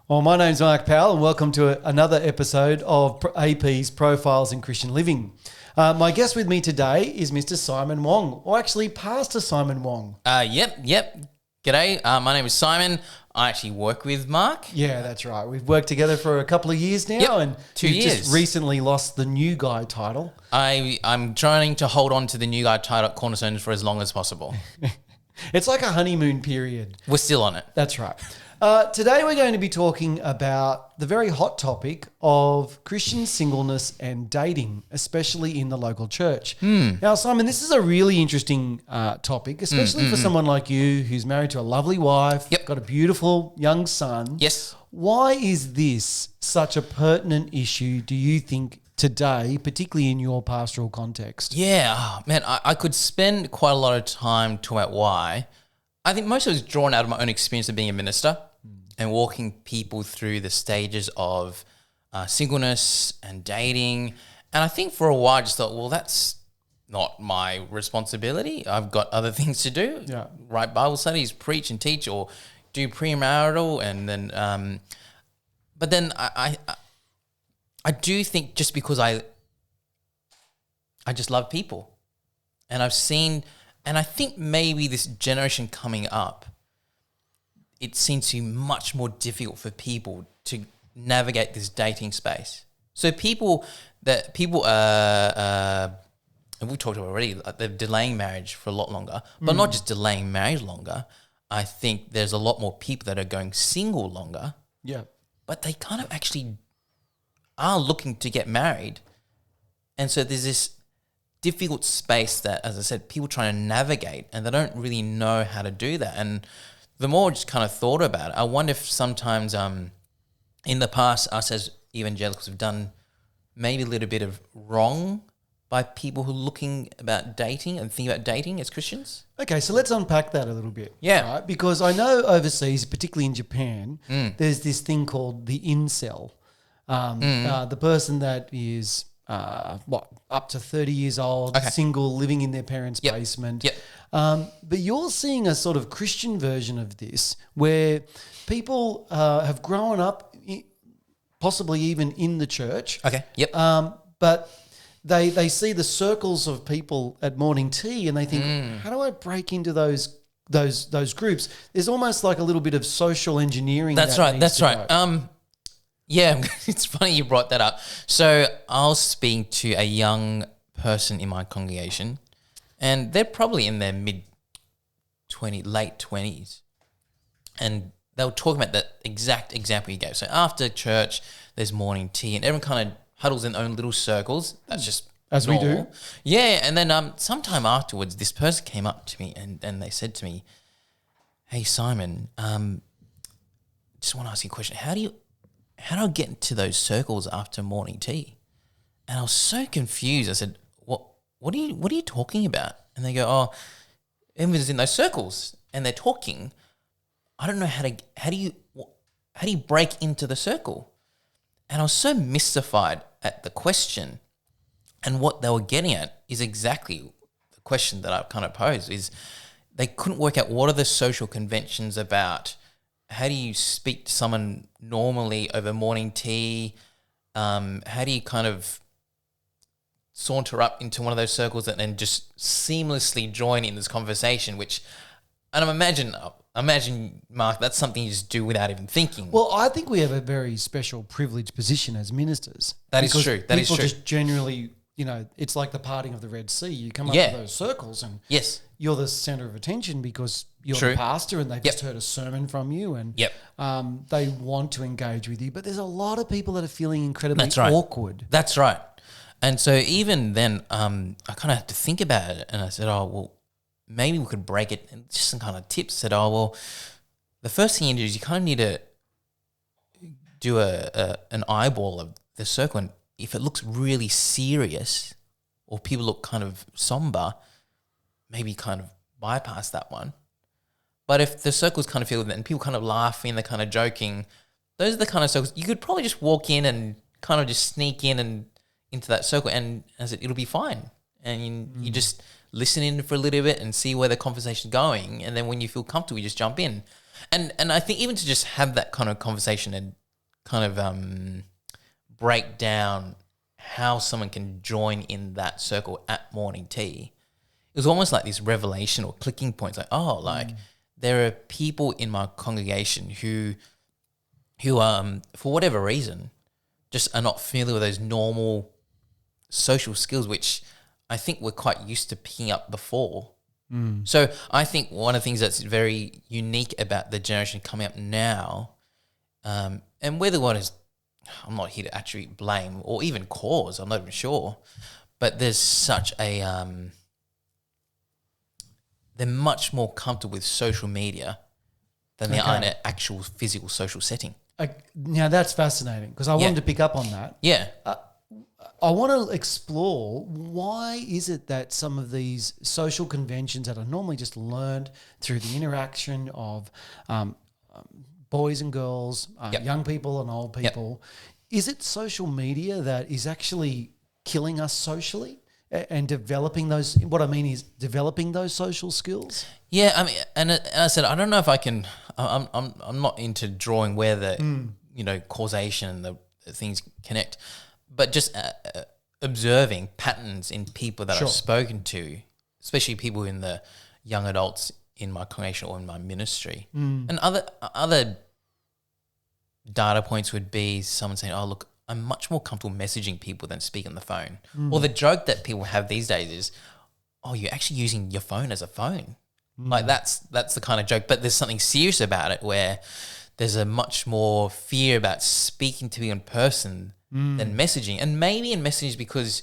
Well, my name's Mark Powell and welcome to another episode of AP's Profiles in Christian Living. My guest with me today is Mr. Simon Wong, or actually Pastor Simon Wong. Yep. G'day, my name is Simon. I actually work with Mark. Yeah, that's right. We've worked together for a couple of years now, Yep, and 2 you've years. just recently lost the new guy title. I'm trying to hold on to the new guy title at Cornerstone for as long as possible. It's like a honeymoon period. We're still on it. That's right. Today we're going to be talking about the very hot topic of Christian singleness and dating, especially in the local church. Now, Simon, this is a really interesting topic, especially for someone like you who's married to a lovely wife, got a beautiful young son. Yes. Why is this such a pertinent issue, do you think, today, particularly in your pastoral context? Yeah, man, I could spend quite a lot of time talking about why. I think most of it is drawn out of my own experience of being a minister and walking people through the stages of singleness and dating. And I think for a while I just thought, well, that's not my responsibility. I've got other things to do. Yeah. Write Bible studies, preach and teach, or do premarital. And then, but then I do think just because I just love people, and I've seen, and I think maybe this generation coming up, it seems to be much more difficult for people to navigate this dating space. So people and we talked about already, like they're delaying marriage for a lot longer, but not just delaying marriage longer. I think there's a lot more people that are going single longer. Yeah. But they kind of actually are looking to get married. And so there's this difficult space that, as I said, people trying to navigate, and they don't really know how to do that. And the more I just kind of thought about it, I wonder if sometimes in the past, us as evangelicals have done maybe a little bit of wrong by people who are looking about dating and think about dating as Christians. Okay, so let's unpack that a little bit. Yeah. Right? Because I know overseas, particularly in Japan, there's this thing called the incel. The person that is, up to 30 years old, single, living in their parents' basement. Yep. But you're seeing a sort of Christian version of this where people have grown up, possibly even in the church. Okay, yep. But they see the circles of people at morning tea and they think, how do I break into those groups? There's almost like a little bit of social engineering. That's right. Yeah, it's funny you brought that up. So I was speaking to a young person in my congregation, and they're probably in their late 20s. And they were talking about that exact example you gave. So after church, there's morning tea, and everyone kind of huddles in their own little circles. That's just as normal. we do. Yeah, and then sometime afterwards, this person came up to me and they said to me, "Hey, Simon, just want to ask you a question. How do I get into those circles after morning tea?" And I was so confused. I said, What are you talking about? And they go, "Oh, everyone's in those circles and they're talking. I don't know how do you break into the circle?" And I was so mystified at the question, and what they were getting at is exactly the question that I kind of posed. Is they couldn't work out what are the social conventions about. How do you speak to someone normally over morning tea? How do you kind of saunter up into one of those circles and then just seamlessly join in this conversation? And I imagine, Mark, that's something you just do without even thinking. Well, I think we have a very special privileged position as ministers. That is true. That is people true. just generally, it's like the parting of the Red Sea. You come up to those circles and Yes. you're the center of attention because you're True. the pastor and they've just heard a sermon from you and they want to engage with you. But there's a lot of people that are feeling incredibly awkward. That's right. And so even then, I kind of had to think about it, and I said, "Oh, well, maybe we could break it." And just some kind of tips. Said, "Oh, well, the first thing you do is you kind of need to do an eyeball of the circle, and if it looks really serious, or people look kind of somber, maybe kind of bypass that one. But if the circle's kind of filled and people kind of laughing, they're kind of joking, those are the kind of circles you could probably just walk in and kind of just sneak in and into that circle, and as it'll be fine. And you just listen in for a little bit and see where the conversation's going, and then when you feel comfortable, you just jump in. And I think even to just have that kind of conversation and kind of break down how someone can join in that circle at morning tea, it was almost like this revelation or clicking points. Like, there are people in my congregation who for whatever reason just are not familiar with those normal social skills, which I think we're quite used to picking up before. So I think one of the things that's very unique about the generation coming up now, and whether one is, I'm not here to actually blame or even cause, I'm not even sure, but there's such a, they're much more comfortable with social media than they are in an actual physical social setting. Now that's fascinating because I wanted to pick up on that. Yeah. I want to explore why is it that some of these social conventions that are normally just learned through the interaction of boys and girls, young people and old people, is it social media that is actually killing us socially and developing those? What I mean is developing those social skills. Yeah, I mean, and I said I don't know if I can. I'm not into drawing where the causation and the things connect. But just observing patterns in people that I've spoken to, especially people in the young adults in my congregation or in my ministry. And other data points would be someone saying, oh, look, I'm much more comfortable messaging people than speaking on the phone. Or the joke that people have these days is, oh, you're actually using your phone as a phone. Like that's the kind of joke. But there's something serious about it where there's a much more fear about speaking to me in person than messaging. And maybe in messaging because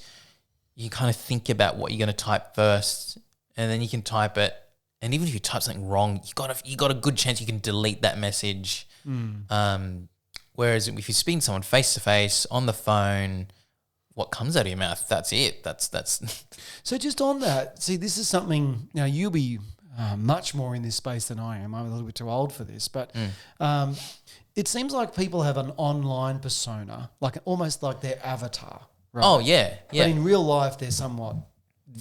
you kind of think about what you're going to type first and then you can type it. And even if you type something wrong, you got a good chance you can delete that message. Whereas if you're speaking to someone face to face on the phone, what comes out of your mouth, that's it. That's So just on that, see, this is something, now you'll be much more in this space than I am. I'm a little bit too old for this, but it seems like people have an online persona, like almost like their avatar. Right? Oh, yeah. But in real life, they're somewhat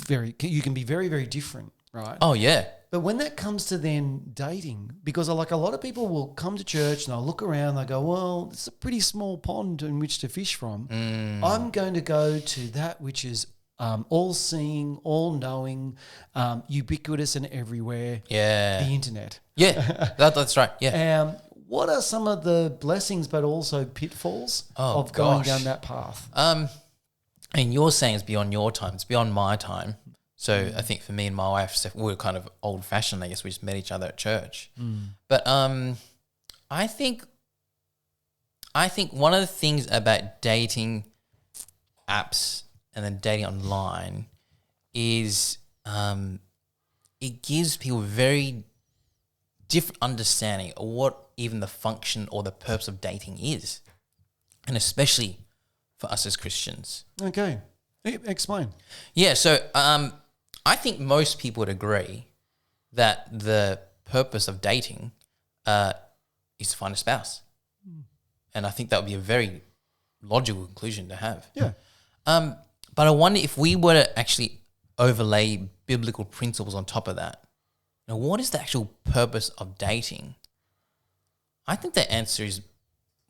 you can be very, very different, right? Oh, yeah. But when that comes to then dating, because like a lot of people will come to church and they'll look around, they go, well, it's a pretty small pond in which to fish from. I'm going to go to that which is all-seeing, all-knowing, ubiquitous and everywhere. Yeah. The internet. Yeah, that's right. Yeah. What are some of the blessings but also pitfalls of going down that path? And you're saying it's beyond your time. It's beyond my time. So I think for me and my wife, Steph, we were kind of old-fashioned. I guess we just met each other at church. But I think one of the things about dating apps and then dating online is it gives people very different understanding of what even the function or the purpose of dating is, and especially for us as Christians. Okay. Explain. Yeah, so I think most people would agree that the purpose of dating is to find a spouse. And I think that would be a very logical conclusion to have. Yeah. But I wonder if we were to actually overlay biblical principles on top of that. Now, what is the actual purpose of dating? I think the answer is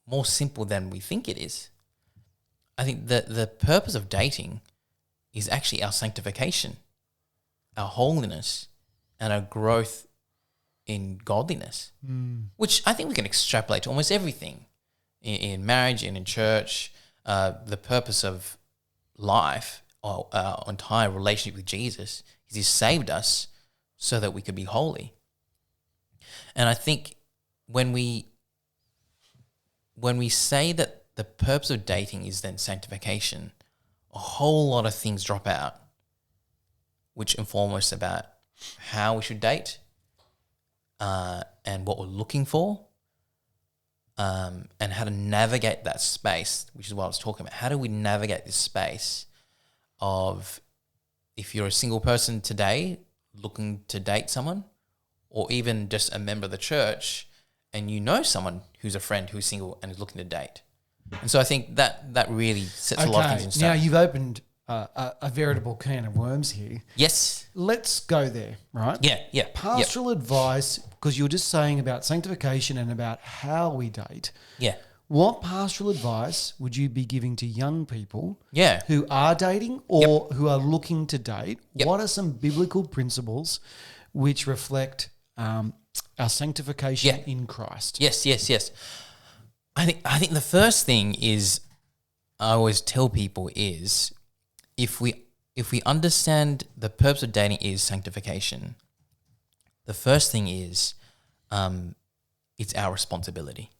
more simple than we think it is. I think that the purpose of dating is actually our sanctification, our holiness, and our growth in godliness, which I think we can extrapolate to almost everything in marriage and in church. The purpose of life, our entire relationship with Jesus, is He saved us so that we could be holy. And I think when we say that the purpose of dating is then sanctification, a whole lot of things drop out, which inform us about how we should date and what we're looking for, and how to navigate that space, which is what I was talking about. How do we navigate this space of, if you're a single person today looking to date someone, or even just a member of the church and you know someone who's a friend who's single and is looking to date. And so I think that really sets a lot of things in stone. Now you've opened a veritable can of worms here. Yes. let's go there, right? Yeah. Pastoral advice, because you were just saying about sanctification and about how we date. Yeah. What pastoral advice would you be giving to young people Yeah. who are dating or who are looking to date? Yep. What are some biblical principles which reflect our sanctification in Christ? Yes. I think the first thing is, I always tell people is, if we understand the purpose of dating is sanctification, the first thing is it's our responsibility.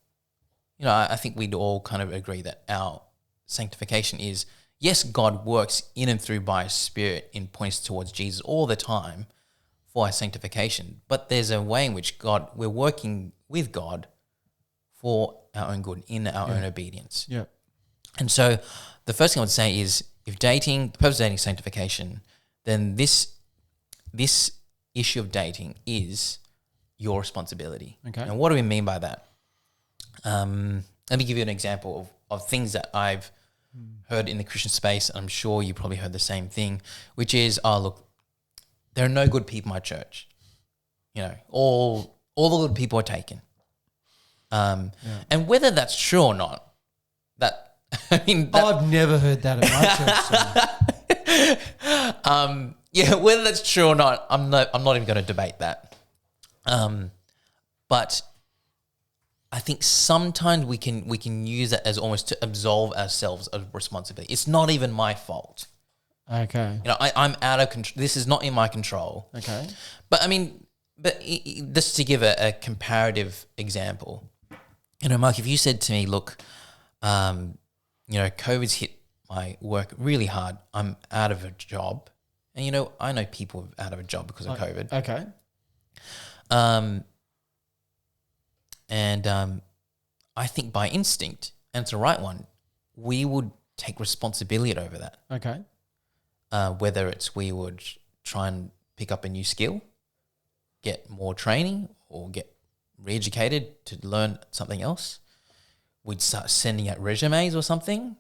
You know, I think we'd all kind of agree that our sanctification is, yes, God works in and through by His Spirit in points towards Jesus all the time for our sanctification, but there's a way in which we're working with God for our own good, in our own obedience. Yeah. And so the first thing I would say is, if the purpose of dating is sanctification, then this issue of dating is your responsibility. Okay. And what do we mean by that? Let me give you an example of things that I've heard in the Christian space. I'm sure you probably heard the same thing, which is, look, there are no good people in my church. You know, all the good people are taken. And whether that's true or not, I've never heard that at my church. Whether that's true or not, I'm not even going to debate that. But I think sometimes we can use that as almost to absolve ourselves of responsibility. It's not even my fault. Okay. You know, I'm out of control. This is not in my control. Okay. But I mean, just to give a comparative example, you know, Mark, if you said to me, look, you know, COVID's hit my work really hard. I'm out of a job. And, you know, I know people out of a job because of COVID. Okay. And I think by instinct, and it's the right one, we would take responsibility over that. Okay. Whether it's we would try and pick up a new skill, get more training, or get re-educated to learn something else. We'd start sending out resumes or something.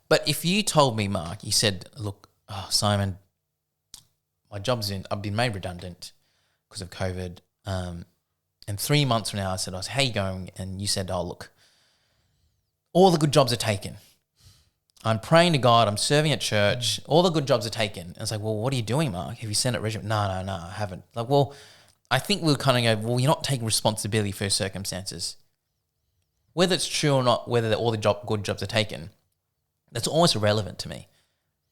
But if you told me, Mark, you said, look, Simon, I've been made redundant because of COVID. And 3 months from now, I said, how you going? And you said, look, all the good jobs are taken. I'm praying to God. I'm serving at church. All the good jobs are taken. And it's like, well, what are you doing, Mark? Have you sent out resume? No, I haven't. Like, well, I think we'll kind of go, well, you're not taking responsibility for your circumstances. Whether it's true or not, whether all the good jobs are taken, that's almost irrelevant to me.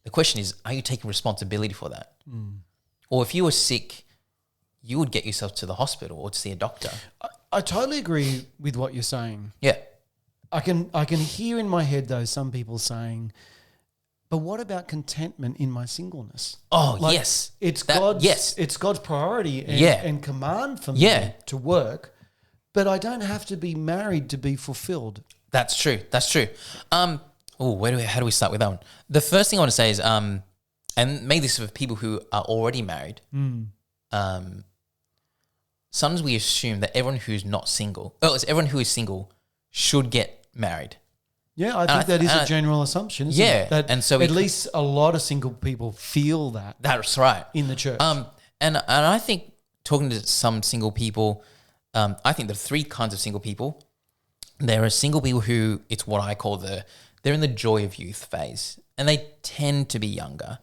The question is, are you taking responsibility for that? Or if you were sick, you would get yourself to the hospital or to see a doctor. I totally agree with what you're saying. Yeah. I can hear in my head, though, some people saying, but what about contentment in my singleness? Oh, yes. It's God's priority and command for me to work, but I don't have to be married to be fulfilled. That's true. How do we start with that one? The first thing I want to say is, and maybe this is for people who are already married, sometimes we assume that everyone who is single should get married. Yeah, I think that is a general assumption, isn't it? That and so at least a lot of single people feel that. That's right. In the church. And I think, talking to some single people, I think there are three kinds of single people. There are single people who, it's what I call they're in the joy of youth phase, and they tend to be younger.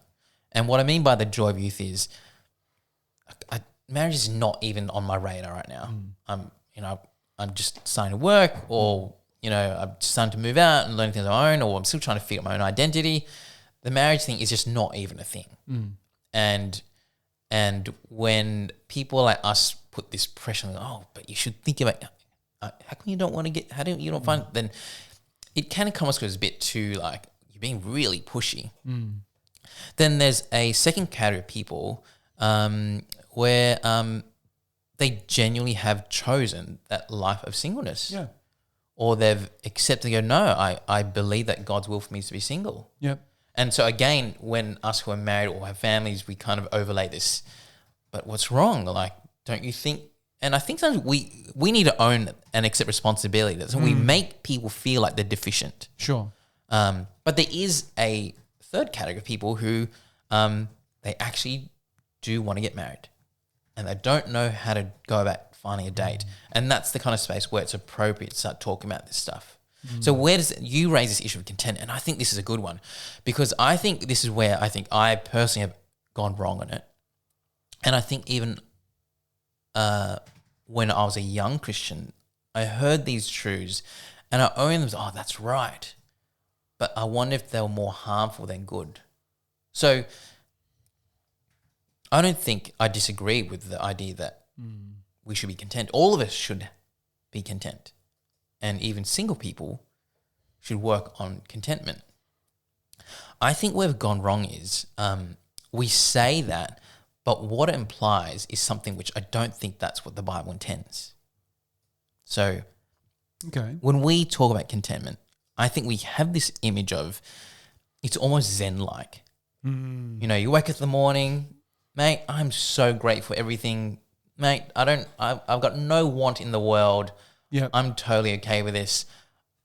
And what I mean by the joy of youth is, marriage is not even on my radar right now. I'm just starting to work, or I'm starting to move out and learn things on my own, or I'm still trying to figure out my own identity. The marriage thing is just not even a thing. And when people like us put this pressure on, but you should think about, how come you don't want to get, how do you not find, then it kind of comes across a bit too like you're being really pushy. Then there's a second category of people where they genuinely have chosen that life of singleness. Yeah. Or they've accepted and go, no, I believe that God's will for me is to be single. Yep. And so again, when us who are married or have families, we kind of overlay this. But what's wrong? Like, don't you think? And I think sometimes we need to own and accept responsibility. So we make people feel like they're deficient. Sure. But there is a third category of people who they actually do want to get married and they don't know how to go about finding a date. And that's the kind of space where it's appropriate to start talking about this stuff. So where does you raise this issue of content? And I think this is a good one because I think this is where I think I personally have gone wrong on it. And I think even when I was a young Christian, I heard these truths and I owned them. Oh, that's right. But I wonder if they were more harmful than good. So I don't think I disagree with the idea that we should be content. All of us should be content. And even single people should work on contentment. I think where we've gone wrong is we say that, but what it implies is something which I don't think that's what the Bible intends. So when we talk about contentment, I think we have this image of it's almost Zen-like. You know, you wake up in the morning, mate, I'm so grateful for everything. Mate, I've got no want in the world. Yeah, I'm totally okay with this.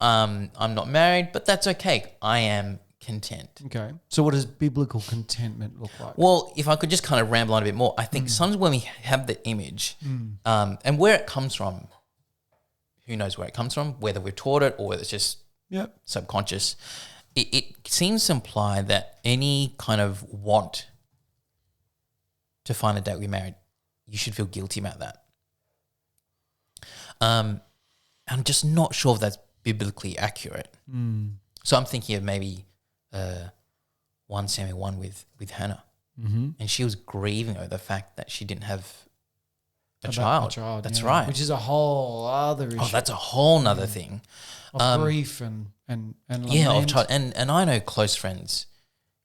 I'm not married, but that's okay. I am content. Okay. So what does biblical contentment look like? Well, if I could just kind of ramble on a bit more, I think sometimes when we have the image and where it comes from, who knows where it comes from, whether we're taught it or whether it's just subconscious, it seems to imply that any kind of want to find a date we married, you should feel guilty about that. I'm just not sure if that's biblically accurate. So I'm thinking of maybe 1 Samuel 1 with Hannah. And she was grieving over the fact that she didn't have a child. That's right. Which is a whole other issue. Oh, that's a whole nother thing. Of grief and lament. Yeah, of child. And I know close friends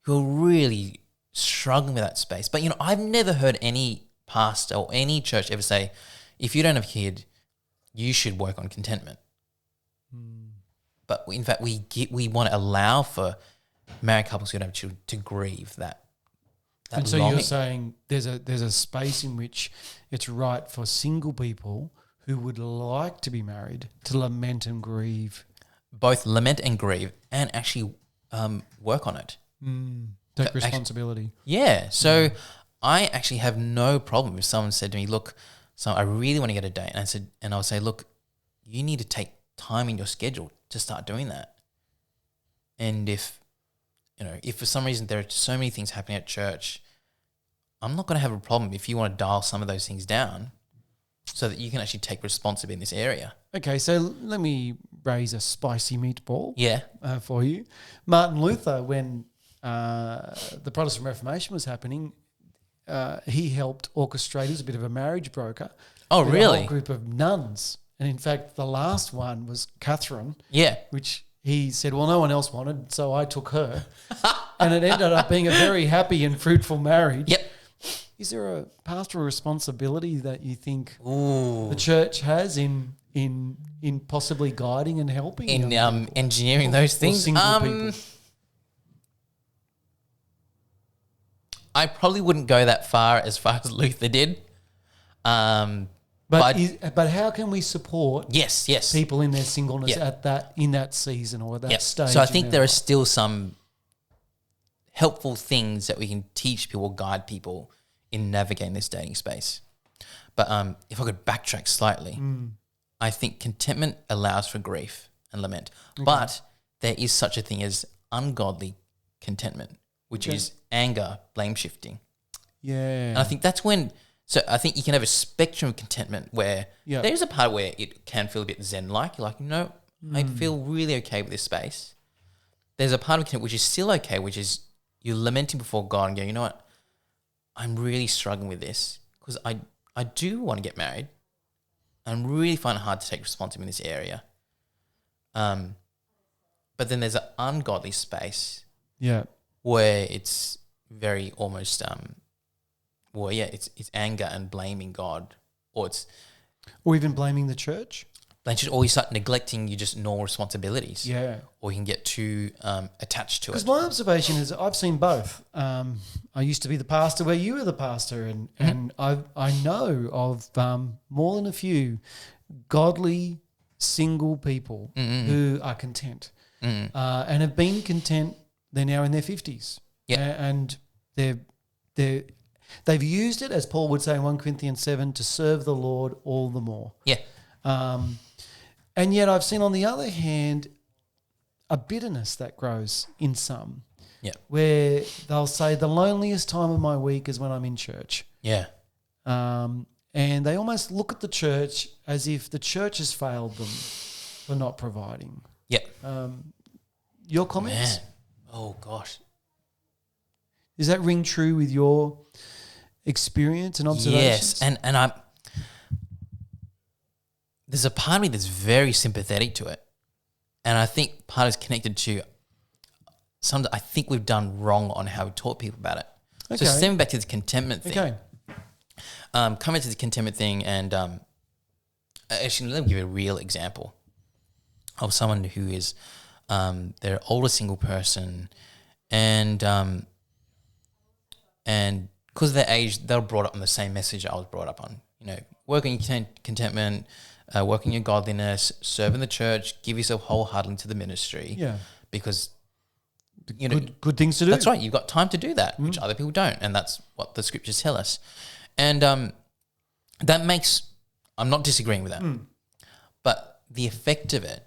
who are really struggling with that space. But, you know, I've never heard any pastor or any church ever say, if you don't have a kid, you should work on contentment. But in fact, we want to allow for married couples who don't have children to grieve that and so longing. You're saying there's a space in which it's right for single people who would like to be married to lament and grieve. Both lament and grieve and actually work on it. Take responsibility. So I actually have no problem if someone said to me, look, so I really want to get a date. And I would say, look, you need to take time in your schedule to start doing that. And if for some reason there are so many things happening at church, I'm not going to have a problem if you want to dial some of those things down so that you can actually take responsibility in this area. Okay, so let me raise a spicy meatball for you. Martin Luther, when the Protestant Reformation was happening, he helped orchestrate, he was a bit of a marriage broker. Oh, with really? A whole group of nuns. And in fact, the last one was Catherine. Yeah. Which he said, well, no one else wanted, so I took her. And it ended up being a very happy and fruitful marriage. Yep. Is there a pastoral responsibility that you think Ooh. the church has in possibly guiding and helping? In engineering those things? Single people? I probably wouldn't go that far as Luther did. But how can we support yes people in their singleness in that season or that stage? So I think there are still some helpful things that we can teach people, guide people in navigating this dating space. But if I could backtrack slightly, I think contentment allows for grief and lament. Okay. But there is such a thing as ungodly contentment, which is anger, blame shifting. Yeah. And I think that's when... So I think you can have a spectrum of contentment where there's a part where it can feel a bit Zen-like. You're like, no, I feel really okay with this space. There's a part of contentment which is still okay, which is you're lamenting before God and going, you know what, I'm really struggling with this because I do want to get married. I'm really finding it hard to take responsibility in this area. But then there's an ungodly space where it's very almost... it's anger and blaming God, or even blaming the church. Or you start neglecting your just normal responsibilities. Yeah. Or you can get too attached to it. Because my observation is I've seen both. I used to be the pastor where you were the pastor, and I know of more than a few godly single people who are content and have been content. They're now in their 50s. Yeah. And they're They've used it, as Paul would say in 1 Corinthians 7, to serve the Lord all the more. Yeah. And yet I've seen on the other hand a bitterness that grows in some. Yeah. Where they'll say the loneliest time of my week is when I'm in church. Yeah. And they almost look at the church as if the church has failed them for not providing. Yeah. Your comments? Man. Oh, gosh. Does that ring true with your experience and observations? Yes. And I'm... There's a part of me that's very sympathetic to it. And I think part is connected to something I think we've done wrong on how we taught people about it. Okay. So stepping back to the contentment thing. Okay. Coming to the contentment thing, and actually, let me give you a real example of someone who is they're an older single person, and because of their age, they're brought up on the same message I was brought up on. You know, work on your contentment, work on your godliness, serve in the church, give yourself wholeheartedly to the ministry. Yeah. Because you know, good things to do. That's right. You've got time to do that, which other people don't, and that's what the scriptures tell us. And that makes, I'm not disagreeing with that, but the effect of it,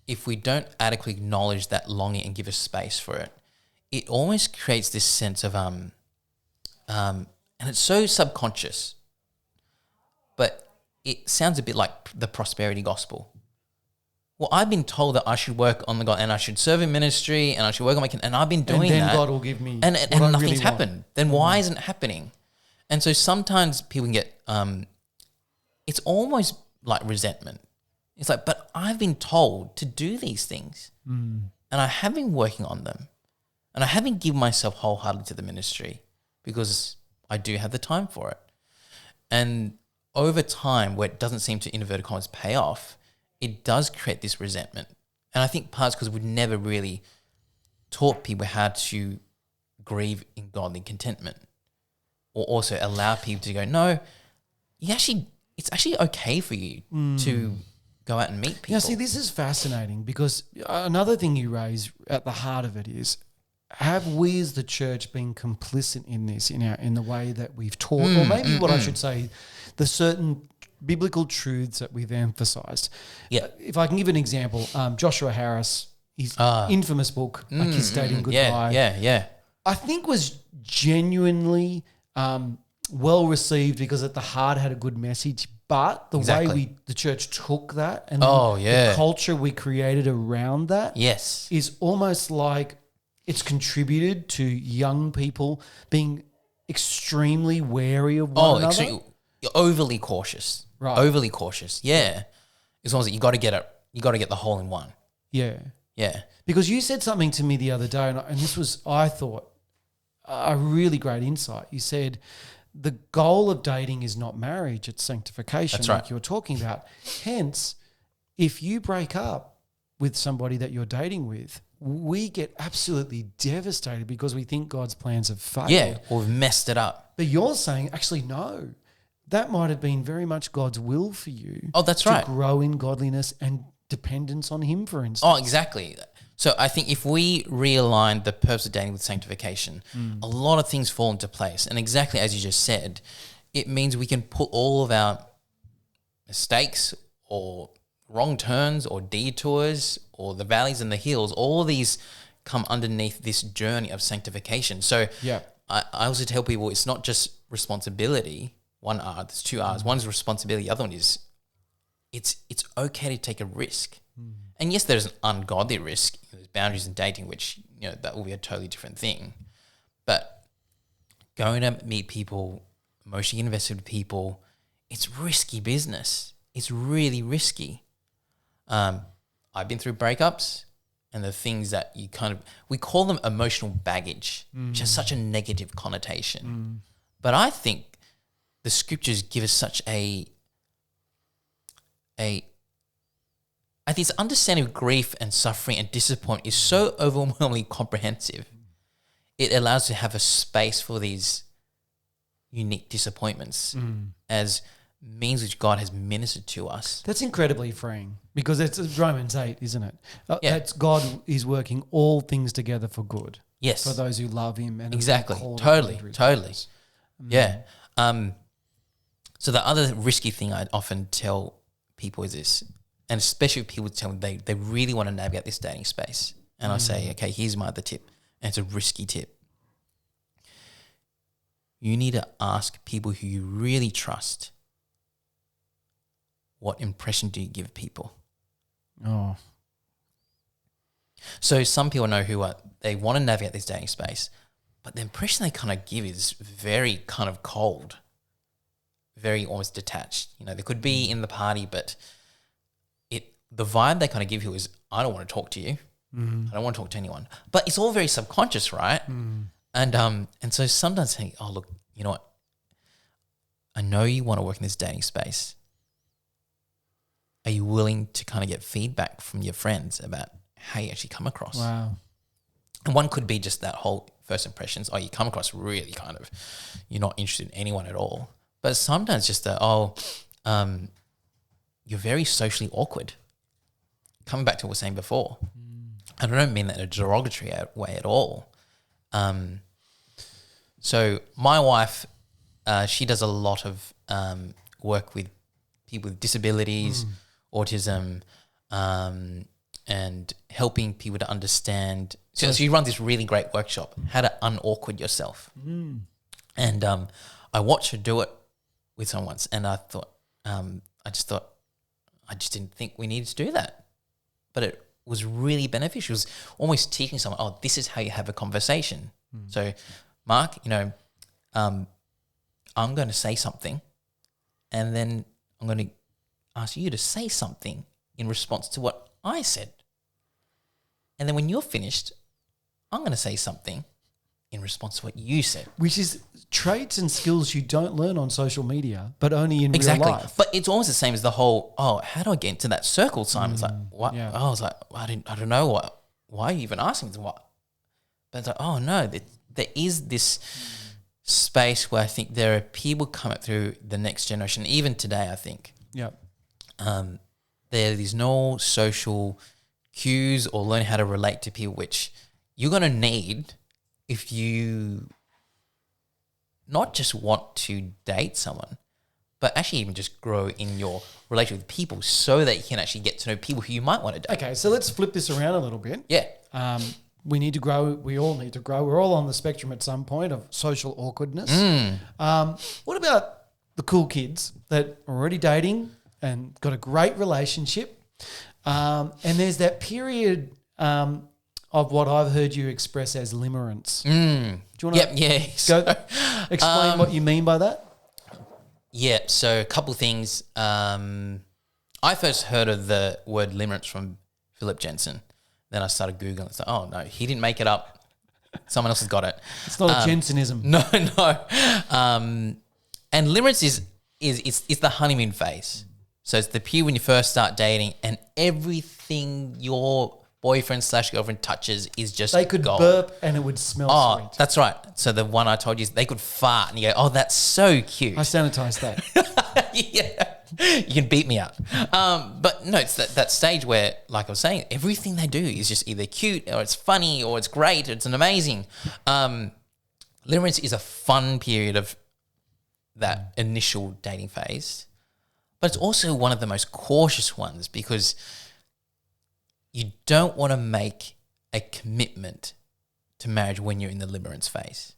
if we don't adequately acknowledge that longing and give a space for it, it almost creates this sense of and it's so subconscious, but it sounds a bit like the prosperity gospel. Well, I've been told that I should work on the God and I should serve in ministry and I should work on my and I've been doing that. And then God will give me and what I nothing's really happened. want. Then why isn't it happening? And so sometimes people can get it's almost like resentment. It's like, but I've been told to do these things and I have been working on them and I haven't given myself wholeheartedly to the ministry because I do have the time for it. And over time, where it doesn't seem to, in inverted commas, pay off, it does create this resentment. And I think part's because we've never really taught people how to grieve in godly contentment, or also allow people to go, no, it's actually okay for you to go out and meet people. Now, see, this is fascinating because another thing you raise at the heart of it is, have we as the church been complicit in this, in the way that we've taught, or maybe what I should say, the certain biblical truths that we've emphasised? Yeah. If I can give an example, Joshua Harris, his infamous book, like Kiss Dating Goodbye. Yeah. I think was genuinely well received because at the heart had a good message, but the way the church took that and the culture we created around that is almost like it's contributed to young people being extremely wary of one another. You're overly cautious. Right. Overly cautious. Yeah. It's almost like you got to get it. You got to get the hole in one. Yeah. Yeah. Because you said something to me the other day, and this was, I thought, a really great insight. You said the goal of dating is not marriage, it's sanctification. That's like right. you were talking about. Hence, if you break up with somebody that you're dating with, we get absolutely devastated because we think God's plans have failed. Yeah, or we've messed it up. But you're saying, actually, no. That might have been very much God's will for you. Oh, that's right. To grow in godliness and dependence on Him, for instance. Oh, exactly. So I think if we realign the purpose of dating with sanctification, a lot of things fall into place. And exactly as you just said, it means we can put all of our mistakes or wrong turns or detours or the valleys and the hills, all of these come underneath this journey of sanctification. So I also tell people it's not just responsibility. One R, there's two R's. One is responsibility. The other one is it's okay to take a risk. And yes, there's an ungodly risk. There's boundaries in dating, which, that will be a totally different thing. But going to meet people, emotionally invested with people, it's risky business. It's really risky. I've been through breakups, and the things that we call them emotional baggage, which has such a negative connotation. But I think the scriptures give us such I think this understanding of grief and suffering and disappointment is so overwhelmingly comprehensive. It allows us to have a space for these unique disappointments as means which God has ministered to us. That's incredibly freeing because it's Romans 8, isn't it? Yeah. That's God is working all things together for good. Yes. for those who love him. And Exactly. Totally. Yeah. So the other risky thing I'd often tell people is this, and especially people tell me they really want to navigate this dating space. And I say, okay, here's my other tip. And it's a risky tip. You need to ask people who you really trust, what impression do you give people? Oh. So some people know they want to navigate this dating space, but the impression they kind of give is very kind of cold, very almost detached. You know, they could be in the party, but the vibe they kind of give you is, I don't want to talk to you. I don't want to talk to anyone. But it's all very subconscious, right? And so sometimes think, oh, look, you know what? I know you want to work in this dating space. Are you willing to kind of get feedback from your friends about how you actually come across? Wow. And one could be just that whole first impressions. Oh, you come across really kind of, you're not interested in anyone at all. But sometimes just that, you're very socially awkward. Coming back to what we were saying before. And I don't mean that in a derogatory way at all. So my wife, she does a lot of work with people with disabilities, autism, and helping people to understand. So she runs this really great workshop, how to unawkward yourself. And I watched her do it with someone once, and I thought, I just didn't think we needed to do that. But it was really beneficial. It was almost teaching someone, oh, this is how you have a conversation. So, Mark, you know, I'm going to say something, and then I'm going to ask you to say something in response to what I said. And then when you're finished, I'm going to say something in response to what you said. Which is traits and skills you don't learn on social media, but only in real life. But it's almost the same as the whole, how do I get into that circle, Simon? It's like, what? Yeah. I was like, I don't know why are you even asking me what? But it's like, oh no, there is this space where I think there are people coming through the next generation, even today, I think. Yeah. There's no social cues or learning how to relate to people, which you're going to need if you not just want to date someone, but actually even just grow in your relationship with people so that you can actually get to know people who you might want to date. Okay, so let's flip this around a little bit. Yeah. We need to grow. We all need to grow. We're all on the spectrum at some point of social awkwardness. What about the cool kids that are already dating and got a great relationship? And there's that period of what I've heard you express as limerence. Do you want to explain what you mean by that? Yeah, so a couple of things. I first heard of the word limerence from Philip Jensen. Then I started Googling. It's like, oh, no, he didn't make it up. Someone else has got it. It's not a Jensenism. No. And limerence is it's the honeymoon phase. So it's the period when you first start dating and everything your boyfriend/girlfriend touches is just They could gold. burp and it would smell sweet. That's right. So the one I told you, they could fart and you go, oh, that's so cute. I sanitise that. Yeah. You can beat me up. But no, it's that stage where, like I was saying, everything they do is just either cute or it's funny or it's great or it's an amazing. Limerence is a fun period of that initial dating phase. But it's also one of the most cautious ones because you don't want to make a commitment to marriage when you're in the limerence phase.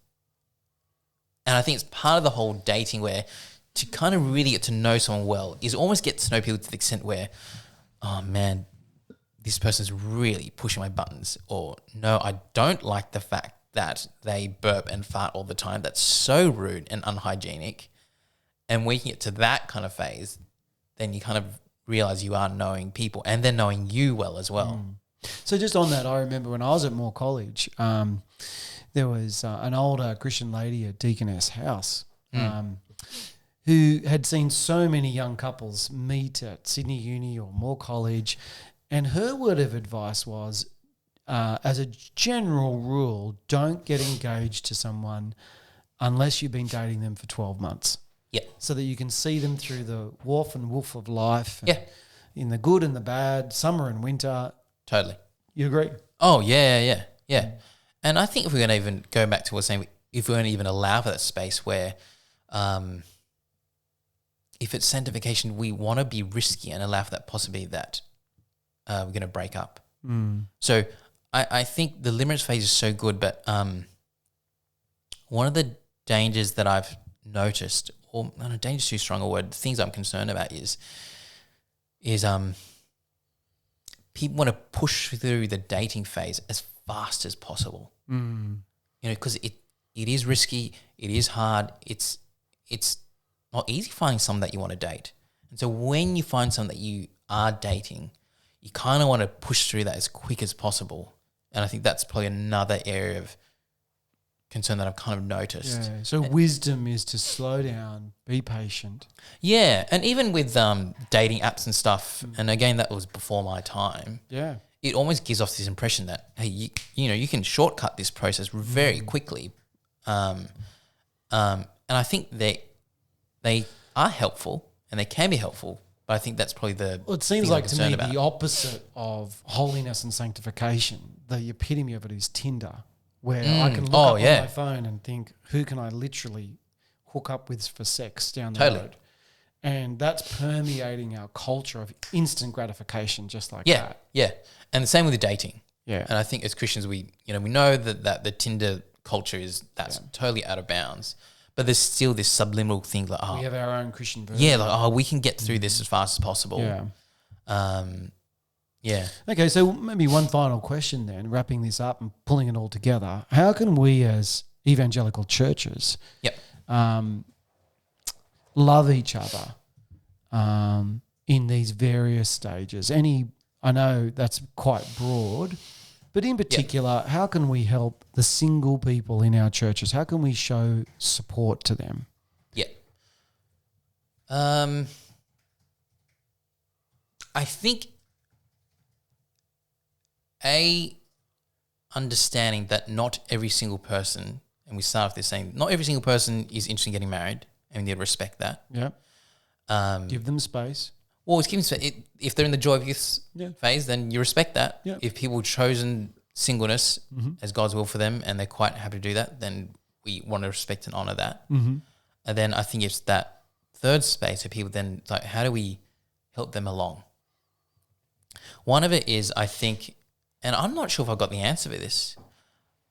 And I think it's part of the whole dating where to kind of really get to know someone well is almost get to know people to the extent where, oh man, this person's really pushing my buttons. Or no, I don't like the fact that they burp and fart all the time. That's so rude and unhygienic. And when you get to that kind of phase, then you kind of realize you are knowing people and they're knowing you well as well. So just on that, I remember when I was at Moore College, there was an older Christian lady at Deaconess House who had seen so many young couples meet at Sydney Uni or Moore College, and her word of advice was, as a general rule, don't get engaged to someone unless you've been dating them for 12 months. Yeah. So that you can see them through the wharf and woof of life. Yeah. In the good and the bad, summer and winter. Totally. You agree? Oh, yeah. And I think if we're going to even go back to what I was saying, if we're going to even allow for that space where if it's sanctification, we want to be risky and allow for that possibility that we're going to break up. So I think the limerence phase is so good, but one of the dangers that I've noticed, or I don't know, danger is too strong a word, the things I'm concerned about is people want to push through the dating phase as fast as possible. Because it is risky, it is hard, it's not easy finding someone that you want to date. And so when you find someone that you are dating, you kind of want to push through that as quick as possible. And I think that's probably another area of concern that I've kind of noticed. Yeah. So wisdom is to slow down, be patient. Yeah, and even with dating apps and stuff, and again, that was before my time. Yeah. It almost gives off this impression that, hey, you can shortcut this process very quickly. And I think they are helpful and they can be helpful, but I think that's probably the Well, it seems thing like I'm to me concerned about. the opposite of holiness and sanctification, the epitome of it is Tinder, where I can look up on my phone and think, who can I literally hook up with for sex down the road? And that's permeating our culture of instant gratification just like that. Yeah. And the same with the dating. Yeah. And I think as Christians, we know that the Tinder culture that's totally out of bounds. But there's still this subliminal thing like, we have our own Christian version. Yeah, like, we can get through this as fast as possible. Yeah. Okay, so maybe one final question then, wrapping this up and pulling it all together. How can we as evangelical churches love each other in these various stages? I know that's quite broad, but in particular, how can we help the single people in our churches? How can we show support to them? Yeah. I think understanding that not every single person, and we start off this saying, not every single person is interested in getting married, and we need to respect that. Yeah. Give them space. Well, it's giving space. If they're in the joy of youth phase, then you respect that. Yeah. If people have chosen singleness as God's will for them and they're quite happy to do that, then we want to respect and honor that. And then I think it's that third space where people then, like, how do we help them along? One of it is, I think, and I'm not sure if I've got the answer for this,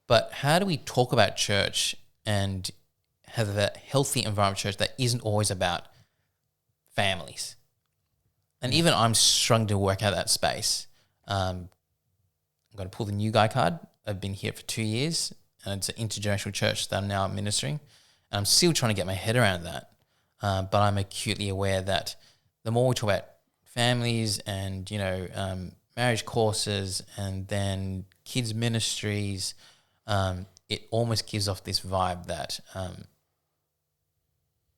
but how do we talk about church and have a healthy environment church that isn't always about families? And even I'm struggling to work out that space. I'm going to pull the new guy card. I've been here for 2 years, and it's an intergenerational church that I'm now ministering. And I'm still trying to get my head around that. But I'm acutely aware that the more we talk about families and, marriage courses and then kids ministries, it almost gives off this vibe that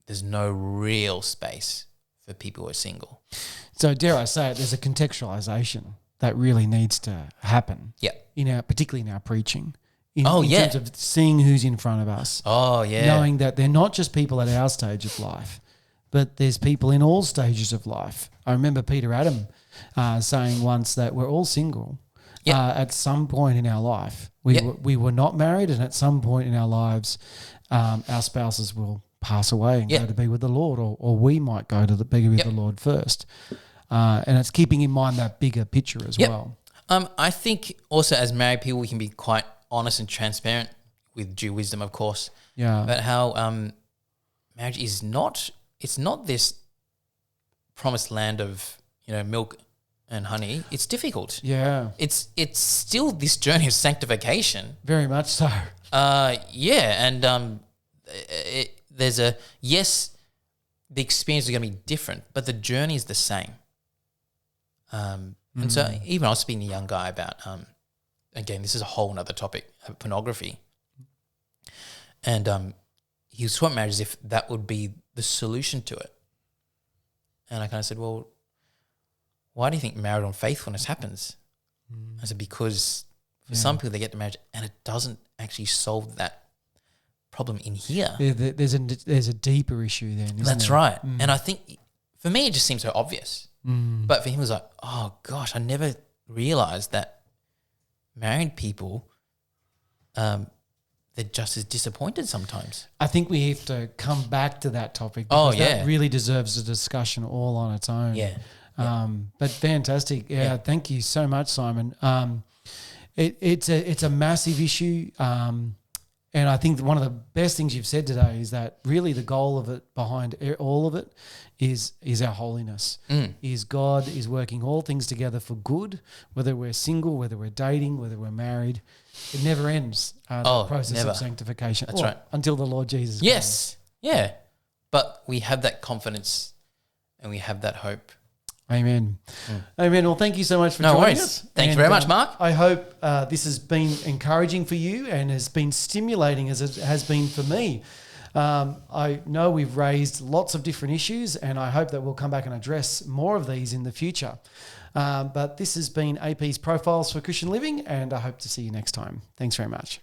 there's no real space for people who are single. So dare I say it, there's a contextualization that really needs to happen. Yeah. Particularly in our preaching. In terms of seeing who's in front of us. Oh, yeah. Knowing that they're not just people at our stage of life, but there's people in all stages of life. I remember Peter Adam saying once that we're all single at some point in our life. We were not married, and at some point in our lives, our spouses will pass away and go to be with the Lord, or we might go to be with the Lord first. And it's keeping in mind that bigger picture as well. I think also as married people, we can be quite honest and transparent with due wisdom, of course. Yeah. About how marriage is it's not this promised land of, milk and honey. It's difficult. Yeah. It's still this journey of sanctification. Very much so. And there's the experience is going to be different, but the journey is the same. And so even I was speaking to a young guy about, again, this is a whole other topic, pornography. And he was talking about marriage as if that would be the solution to it. And I kind of said, well, why do you think marital unfaithfulness happens? I said, because for some people they get to marriage and it doesn't actually solve that problem in here. There's a deeper issue then, isn't there? That's right. And I think for me it just seems so obvious. But for him it was like, oh gosh, I never realised that married people they're just as disappointed sometimes. I think we have to come back to that topic Oh, because yeah. that really deserves a discussion all on its own. Yeah. But fantastic. Yeah, thank you so much, Simon. It's a massive issue. And I think that one of the best things you've said today is that really the goal of it, behind all of it, is our holiness. Is God is working all things together for good, whether we're single, whether we're dating, whether we're married. It never ends, the process never. of sanctification. That's right. Until the Lord Jesus comes. Yes. Yeah. But we have that confidence and we have that hope. Amen. Amen. Well, thank you so much for No joining worries. us. Thank you very much, Mark. I hope this has been encouraging for you and has been stimulating as it has been for me. I know we've raised lots of different issues and I hope that we'll come back and address more of these in the future. But this has been AP's Profiles for Christian Living and I hope to see you next time. Thanks very much.